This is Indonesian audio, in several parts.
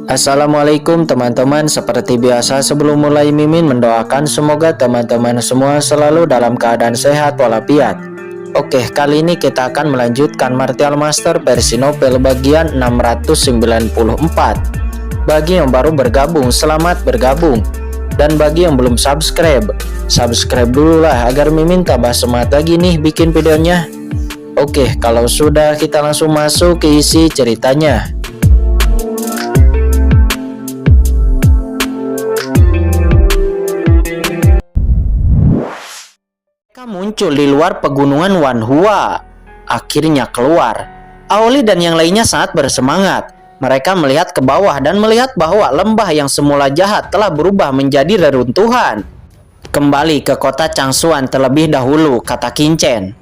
Assalamualaikum teman-teman. Seperti biasa sebelum mulai Mimin mendoakan semoga teman-teman semua selalu dalam keadaan sehat walafiat. Oke, kali ini kita akan melanjutkan Martial Master versi novel bagian 694. Bagi yang baru bergabung, selamat bergabung. Dan bagi yang belum subscribe dulu lah agar Mimin tambah semangat lagi nih bikin videonya. Oke, kalau sudah kita langsung masuk ke isi ceritanya. Mereka muncul di luar pegunungan Wanhua. Akhirnya keluar. Aoli dan yang lainnya sangat bersemangat. Mereka melihat ke bawah dan melihat bahwa lembah yang semula jahat telah berubah menjadi reruntuhan. Kembali ke kota Changsuan terlebih dahulu, kata Qingchen.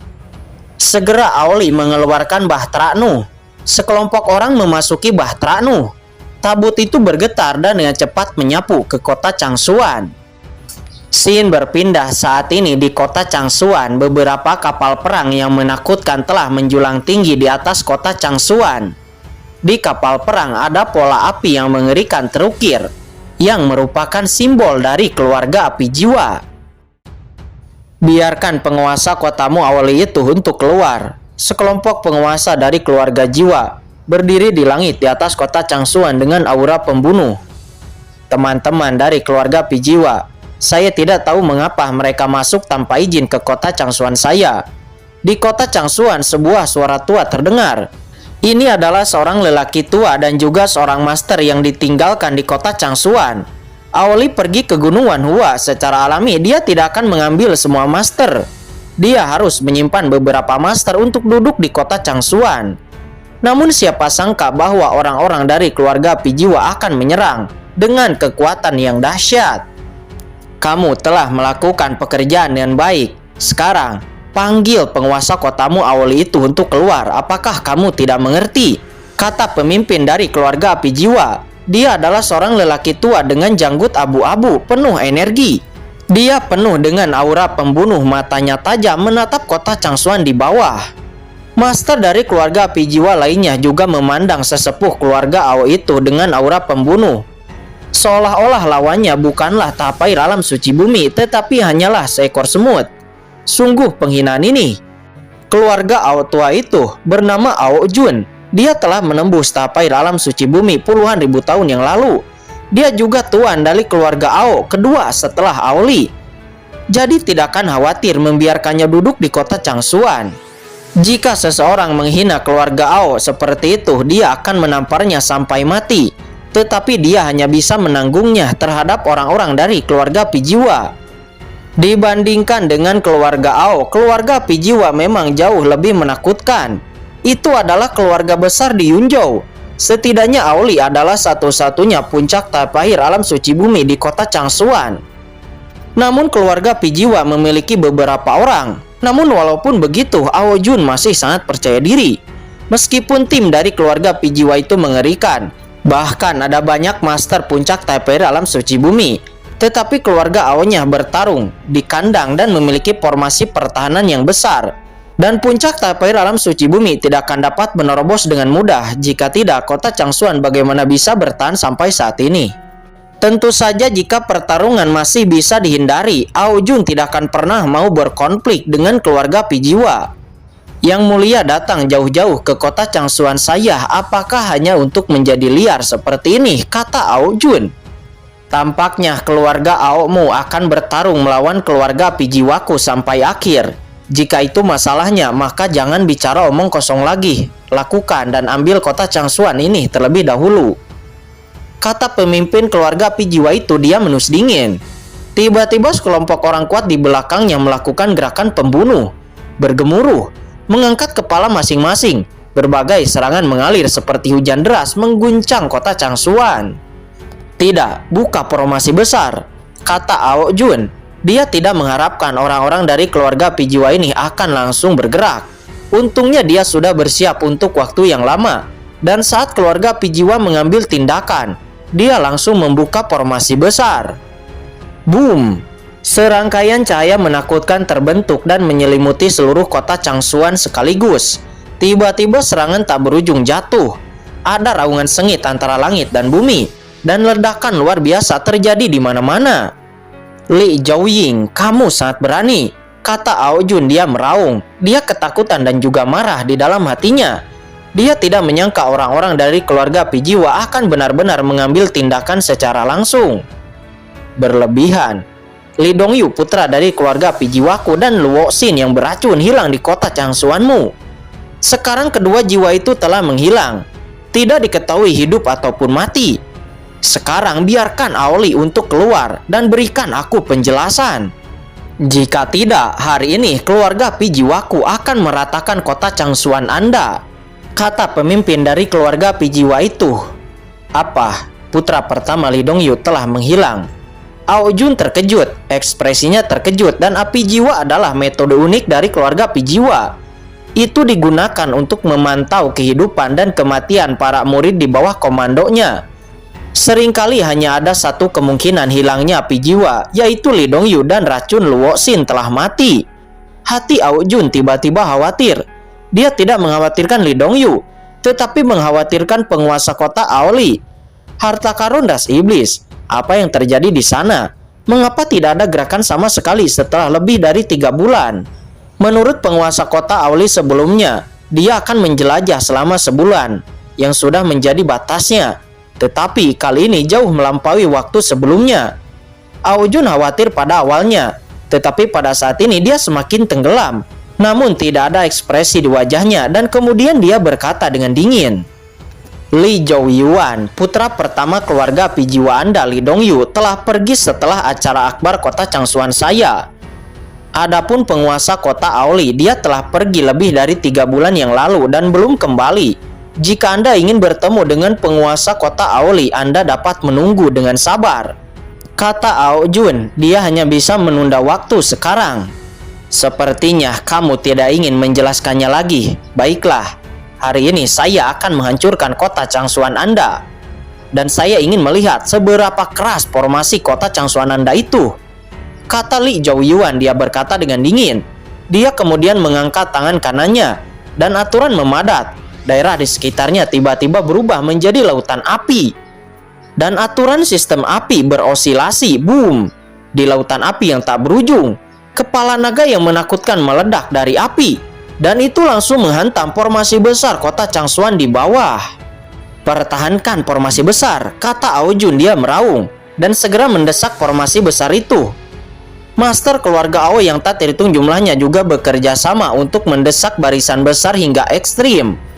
Segera Aoli mengeluarkan Bahtera Nuh. Sekelompok orang memasuki Bahtera Nuh. Tabut itu bergetar dan dengan cepat menyapu ke kota Changsuan. Scene berpindah saat ini di kota Changsuan. Beberapa kapal perang yang menakutkan telah menjulang tinggi di atas kota Changsuan. Di kapal perang ada pola api yang mengerikan terukir, yang merupakan simbol dari keluarga api jiwa. Biarkan penguasa kotamu Aoli itu untuk keluar. Sekelompok penguasa dari keluarga jiwa berdiri di langit di atas kota Changsuan dengan aura pembunuh. Teman-teman dari keluarga api jiwa, saya tidak tahu mengapa mereka masuk tanpa izin ke kota Changsuan saya. Di kota Changsuan sebuah suara tua terdengar. Ini adalah seorang lelaki tua dan juga seorang master yang ditinggalkan di kota Changsuan. Aoli pergi ke Gunung Wanhua. Secara alami dia tidak akan mengambil semua master. Dia harus menyimpan beberapa master untuk duduk di kota Changsuan. Namun siapa sangka bahwa orang-orang dari keluarga api jiwa akan menyerang dengan kekuatan yang dahsyat. Kamu telah melakukan pekerjaan yang baik. Sekarang, panggil penguasa kotamu Aoli itu untuk keluar. Apakah kamu tidak mengerti? Kata pemimpin dari keluarga api jiwa. Dia adalah seorang lelaki tua dengan janggut abu-abu, penuh energi. Dia penuh dengan aura pembunuh, matanya tajam menatap kota Changsuan di bawah. Master dari keluarga api jiwa lainnya juga memandang sesepuh keluarga Ao itu dengan aura pembunuh. Seolah-olah lawannya bukanlah tapai alam suci bumi, tetapi hanyalah seekor semut. Sungguh penghinaan ini. Keluarga Ao tua itu bernama Ao Jun. Dia telah menembus tapai alam suci bumi puluhan ribu tahun yang lalu. Dia juga tuan dari keluarga Ao kedua setelah Aoli. Jadi tidak akan khawatir membiarkannya duduk di kota Changsuan. Jika seseorang menghina keluarga Ao seperti itu, dia akan menamparnya sampai mati. Tetapi dia hanya bisa menanggungnya terhadap orang-orang dari keluarga api jiwa. Dibandingkan dengan keluarga Ao, keluarga api jiwa memang jauh lebih menakutkan. Itu adalah keluarga besar di Yunzhou. Setidaknya Aoli adalah satu-satunya puncak taphir alam suci bumi di kota Changsuan. Namun keluarga api jiwa memiliki beberapa orang. Namun walaupun begitu, Ao Jun masih sangat percaya diri. Meskipun tim dari keluarga api jiwa itu mengerikan, bahkan ada banyak master puncak taphir alam suci bumi, tetapi keluarga Ao-nya bertarung di kandang dan memiliki formasi pertahanan yang besar. Dan puncak taphir alam suci bumi tidak akan dapat menerobos dengan mudah. Jika tidak, kota Changsuan bagaimana bisa bertahan sampai saat ini? Tentu saja jika pertarungan masih bisa dihindari, Ao Jun tidak akan pernah mau berkonflik dengan keluarga api jiwa. Yang mulia datang jauh-jauh ke kota Changsuan saya, apakah hanya untuk menjadi liar seperti ini? Kata Ao Jun. Tampaknya keluarga Ao-mu akan bertarung melawan keluarga api jiwaku sampai akhir. Jika itu masalahnya, maka jangan bicara omong kosong lagi. Lakukan dan ambil kota Changsuan ini terlebih dahulu. Kata pemimpin keluarga api jiwa itu. Dia menus dingin. Tiba-tiba sekelompok orang kuat di belakangnya melakukan gerakan pembunuh. Bergemuruh, mengangkat kepala masing-masing. Berbagai serangan mengalir seperti hujan deras mengguncang kota Changsuan. Tidak, buka formasi besar, kata Ao Jun. Dia tidak mengharapkan orang-orang dari keluarga api jiwa ini akan langsung bergerak. Untungnya dia sudah bersiap untuk waktu yang lama. Dan saat keluarga api jiwa mengambil tindakan, dia langsung membuka formasi besar. Boom! Serangkaian cahaya menakutkan terbentuk dan menyelimuti seluruh kota Changsuan sekaligus. Tiba-tiba serangan tak berujung jatuh. Ada raungan sengit antara langit dan bumi, dan ledakan luar biasa terjadi di mana-mana. Li Zhaoying, kamu sangat berani, kata Ao Jun. Dia meraung. Dia ketakutan dan juga marah di dalam hatinya. Dia tidak menyangka orang-orang dari keluarga Pijiwa akan benar-benar mengambil tindakan secara langsung. Berlebihan. Li Dongyu, putra dari keluarga Pijiwaku, dan Luo Xin yang beracun hilang di kota Changsuanmu. Sekarang kedua jiwa itu telah menghilang. Tidak diketahui hidup ataupun mati. Sekarang biarkan Aoli untuk keluar dan berikan aku penjelasan. Jika tidak, hari ini keluarga Pijiwaku akan meratakan kota Changsuan Anda, kata pemimpin dari keluarga Pijiwa itu. Apa? Putra pertama Li Dongyu telah menghilang. Ao Jun terkejut, ekspresinya terkejut, dan api jiwa adalah metode unik dari keluarga Pijiwa. Itu digunakan untuk memantau kehidupan dan kematian para murid di bawah komandonya. Seringkali hanya ada satu kemungkinan hilangnya api jiwa, yaitu Li Dongyu dan racun Luo Xin telah mati. Hati Ao Jun tiba-tiba khawatir. Dia tidak mengkhawatirkan Li Dongyu, tetapi mengkhawatirkan penguasa kota Aoli. Harta karun das iblis, apa yang terjadi di sana? Mengapa tidak ada gerakan sama sekali setelah lebih dari 3 bulan? Menurut penguasa kota Aoli sebelumnya, dia akan menjelajah selama sebulan, yang sudah menjadi batasnya. Tetapi kali ini jauh melampaui waktu sebelumnya. Ao Jun khawatir pada awalnya, tetapi pada saat ini dia semakin tenggelam. Namun tidak ada ekspresi di wajahnya, dan kemudian dia berkata dengan dingin, Li Zhaoyuan, putra pertama keluarga Pijiwa Anda Li Dongyu, telah pergi setelah acara akbar kota Changsuan saya. Adapun penguasa kota Aoli, dia telah pergi lebih dari 3 bulan yang lalu dan belum kembali. Jika Anda ingin bertemu dengan penguasa kota Aoli, Anda dapat menunggu dengan sabar, kata Ao Jun. Dia hanya bisa menunda waktu sekarang. Sepertinya kamu tidak ingin menjelaskannya lagi. Baiklah, hari ini saya akan menghancurkan kota Changsuan Anda. Dan saya ingin melihat seberapa keras formasi kota Changsuan Anda itu, kata Li Zhaoyuan. Dia berkata dengan dingin. Dia kemudian mengangkat tangan kanannya, dan aturan memadat. Daerah di sekitarnya tiba-tiba berubah menjadi lautan api. Dan aturan sistem api berosilasi, boom. Di lautan api yang tak berujung, kepala naga yang menakutkan meledak dari api. Dan itu langsung menghantam formasi besar kota Changsuan di bawah. Pertahankan formasi besar, kata Ao Jun. Dia meraung, dan segera mendesak formasi besar itu. Master keluarga Ao yang tak terhitung jumlahnya juga bekerja sama untuk mendesak barisan besar hingga ekstrim.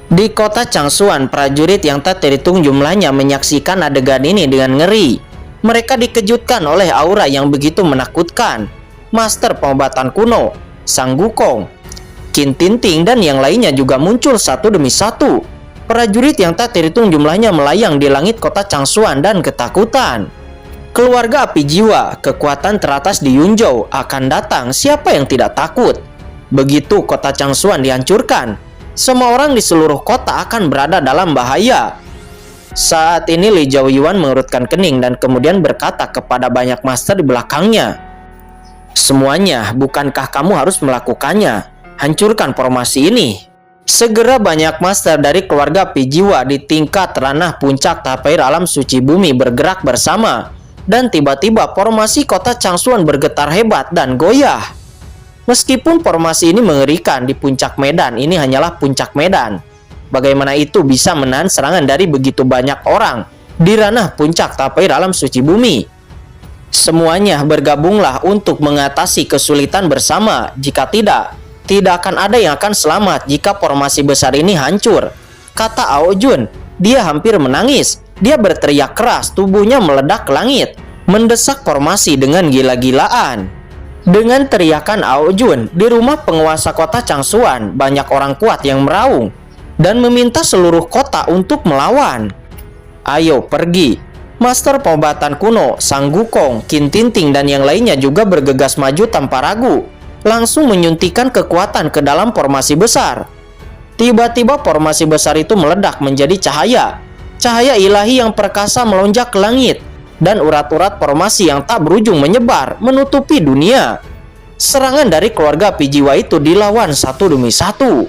Di kota Changsuan, prajurit yang tak terhitung jumlahnya menyaksikan adegan ini dengan ngeri. Mereka dikejutkan oleh aura yang begitu menakutkan. Master pengobatan kuno, Sang Gukong, Qin Tinting, dan yang lainnya juga muncul satu demi satu. Prajurit yang tak terhitung jumlahnya melayang di langit kota Changsuan dan ketakutan. Keluarga api jiwa, kekuatan teratas di Yunzhou akan datang, siapa yang tidak takut? Begitu kota Changsuan dihancurkan, semua orang di seluruh kota akan berada dalam bahaya. Saat ini Li Zhaoyuan mengerutkan kening dan kemudian berkata kepada banyak master di belakangnya, semuanya, bukankah kamu harus melakukannya? Hancurkan formasi ini. Segera banyak master dari keluarga Pijiwa di tingkat ranah puncak tapair alam suci bumi bergerak bersama. Dan tiba-tiba formasi kota Changsuan bergetar hebat dan goyah. Meskipun formasi ini mengerikan di puncak medan, ini hanyalah puncak medan. Bagaimana itu bisa menahan serangan dari begitu banyak orang di ranah puncak tapair alam suci bumi? Semuanya bergabunglah untuk mengatasi kesulitan bersama. Jika tidak akan ada yang akan selamat jika formasi besar ini hancur, kata Ao Jun. Dia hampir menangis. Dia berteriak keras, tubuhnya meledak ke langit, mendesak formasi dengan gila-gilaan. Dengan teriakan Ao Jun, di rumah penguasa kota Changsuan, banyak orang kuat yang meraung dan meminta seluruh kota untuk melawan. Ayo pergi. Master pengobatan kuno, Sang Gukong, Qin Tinting, dan yang lainnya juga bergegas maju tanpa ragu, langsung menyuntikkan kekuatan ke dalam formasi besar. Tiba-tiba formasi besar itu meledak menjadi cahaya. Cahaya ilahi yang perkasa melonjak ke langit, dan urat-urat formasi yang tak berujung menyebar, menutupi dunia. Serangan dari keluarga Pijiwa itu dilawan satu demi satu.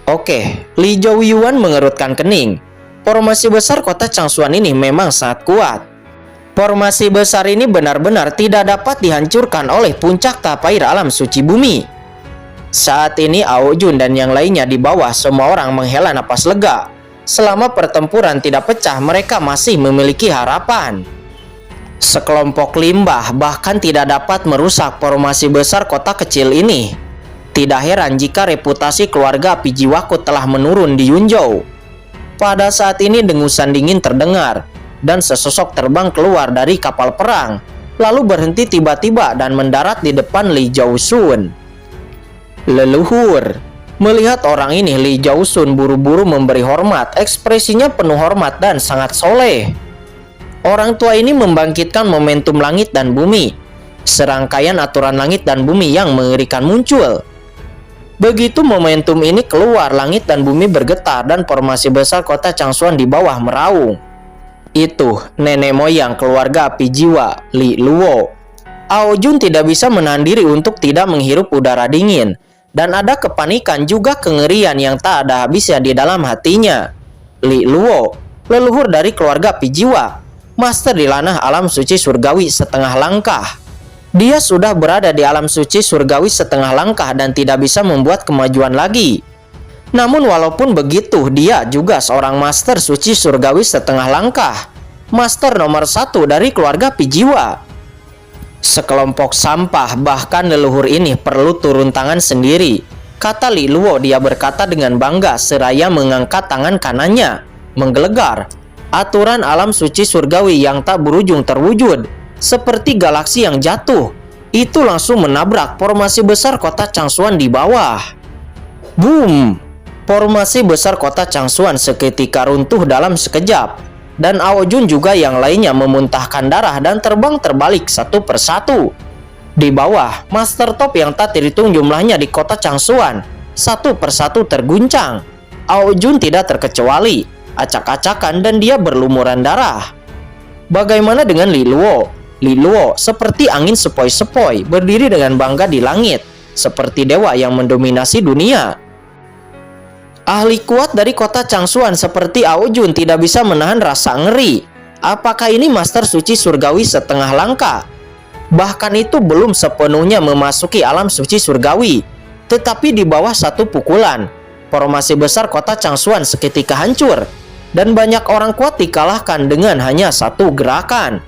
Oke, Li Zhouyuan mengerutkan kening. Formasi besar kota Changsuan ini memang sangat kuat. Formasi besar ini benar-benar tidak dapat dihancurkan oleh puncak tapair alam suci bumi. Saat ini Ao Jun dan yang lainnya di bawah semua orang menghela napas lega. Selama pertempuran tidak pecah, mereka masih memiliki harapan. Sekelompok limbah bahkan tidak dapat merusak formasi besar kota kecil ini. Tidak heran jika reputasi keluarga api jiwaku telah menurun di Yunzhou. Pada saat ini dengusan dingin terdengar, dan sesosok terbang keluar dari kapal perang, lalu berhenti tiba-tiba dan mendarat di depan Li Zhaosun. Leluhur. Melihat orang ini, Li Zhaosun buru-buru memberi hormat, ekspresinya penuh hormat dan sangat soleh. Orang tua ini membangkitkan momentum langit dan bumi. Serangkaian aturan langit dan bumi yang mengerikan muncul. Begitu momentum ini keluar, langit dan bumi bergetar dan formasi besar kota Changsuan di bawah meraung. Itu nenek moyang keluarga api jiwa, Li Luo. Ao Jun tidak bisa menahan diri untuk tidak menghirup udara dingin. Dan ada kepanikan juga kengerian yang tak ada habisnya di dalam hatinya. Li Luo, leluhur dari keluarga api jiwa, master di lanah alam suci surgawi setengah langkah. Dia sudah berada di alam suci surgawi setengah langkah dan tidak bisa membuat kemajuan lagi. Namun walaupun begitu, dia juga seorang master suci surgawi setengah langkah. Master nomor 1 dari keluarga api jiwa. Sekelompok sampah, bahkan leluhur ini perlu turun tangan sendiri, kata Li Luo. Dia berkata dengan bangga seraya mengangkat tangan kanannya, menggelegar. Aturan alam suci surgawi yang tak berujung terwujud. Seperti galaksi yang jatuh, itu langsung menabrak formasi besar kota Changsuan di bawah. Boom! Formasi besar kota Changsuan seketika runtuh dalam sekejap, dan Ao Jun juga yang lainnya memuntahkan darah dan terbang terbalik satu persatu. Di bawah, master top yang tak terhitung jumlahnya di kota Changsuan satu persatu terguncang. Ao Jun tidak terkecuali, acak-acakan dan dia berlumuran darah. Bagaimana dengan Li Luo? Li Luo seperti angin sepoi-sepoi, berdiri dengan bangga di langit, seperti dewa yang mendominasi dunia. Ahli kuat dari kota Changsuan seperti Ao Jun tidak bisa menahan rasa ngeri. Apakah ini master suci surgawi setengah langkah? Bahkan itu belum sepenuhnya memasuki alam suci surgawi. Tetapi di bawah satu pukulan, formasi besar kota Changsuan seketika hancur. Dan banyak orang kuat dikalahkan dengan hanya satu gerakan.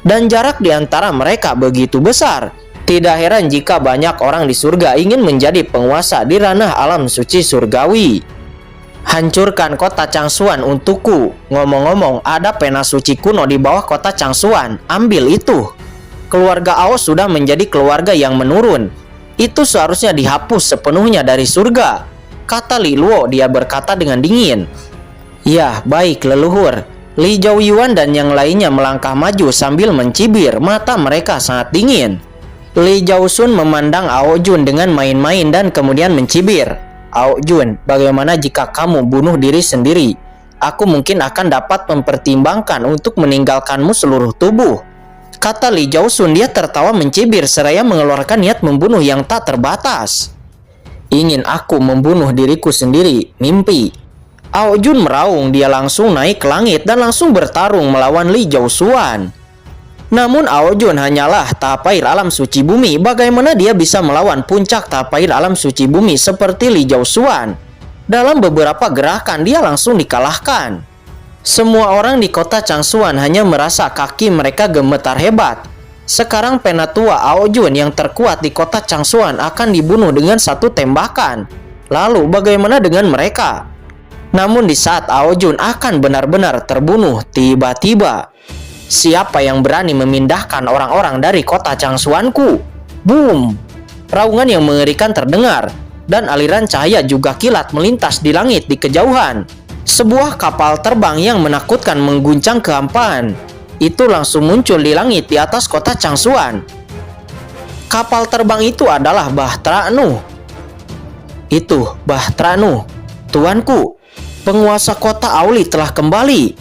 Dan jarak di antara mereka begitu besar. Tidak heran jika banyak orang di surga ingin menjadi penguasa di ranah alam suci surgawi. Hancurkan kota Changsuan untukku. Ngomong-ngomong, ada pena suci kuno di bawah kota Changsuan. Ambil itu. Keluarga Ao sudah menjadi keluarga yang menurun. Itu seharusnya dihapus sepenuhnya dari surga, kata Li Luo. Dia berkata dengan dingin. Ya, baik leluhur. Li Zhouyuan dan yang lainnya melangkah maju sambil mencibir, mata mereka sangat dingin. Li Zhaosun memandang Ao Jun dengan main-main dan kemudian mencibir. Ao Jun, bagaimana jika kamu bunuh diri sendiri? Aku mungkin akan dapat mempertimbangkan untuk meninggalkanmu seluruh tubuh, kata Li Zhaosun. Dia tertawa mencibir seraya mengeluarkan niat membunuh yang tak terbatas. Ingin aku membunuh diriku sendiri, mimpi. Ao Jun meraung. Dia langsung naik ke langit dan langsung bertarung melawan Li Zhaosuan. Namun Ao Jun hanyalah tapair alam suci bumi. Bagaimana dia bisa melawan puncak tapair alam suci bumi seperti Li Zhaosuan? Dalam beberapa gerakan dia langsung dikalahkan. Semua orang di kota Changsuan hanya merasa kaki mereka gemetar hebat. Sekarang penatua Ao Jun yang terkuat di kota Changsuan akan dibunuh dengan satu tembakan. Lalu bagaimana dengan mereka? Namun di saat Ao Jun akan benar-benar terbunuh, tiba-tiba, siapa yang berani memindahkan orang-orang dari kota Changsuanku? Boom! Raungan yang mengerikan terdengar, dan aliran cahaya juga kilat melintas di langit di kejauhan. Sebuah kapal terbang yang menakutkan mengguncang kehampaan. Itu langsung muncul di langit di atas kota Changsuan. Kapal terbang itu adalah Bahtera Nuh. Itu Bahtera Nuh, tuanku. Penguasa kota Auli telah kembali.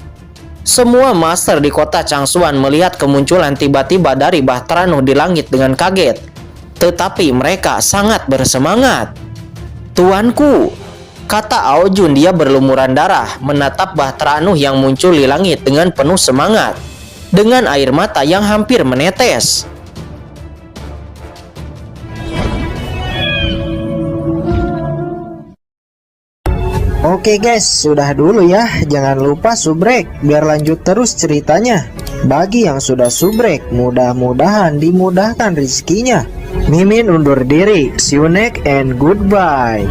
Semua master di kota Changsuan melihat kemunculan tiba-tiba dari Bahtera Nuh di langit dengan kaget. Tetapi mereka sangat bersemangat. Tuanku, kata Aojun. Dia berlumuran darah menatap Bahtera Anuh yang muncul di langit dengan penuh semangat, dengan air mata yang hampir menetes. Oke guys, sudah dulu ya. Jangan lupa subrek biar lanjut terus ceritanya. Bagi yang sudah subrek, mudah-mudahan dimudahkan rezekinya. Mimin undur diri. See you next and goodbye.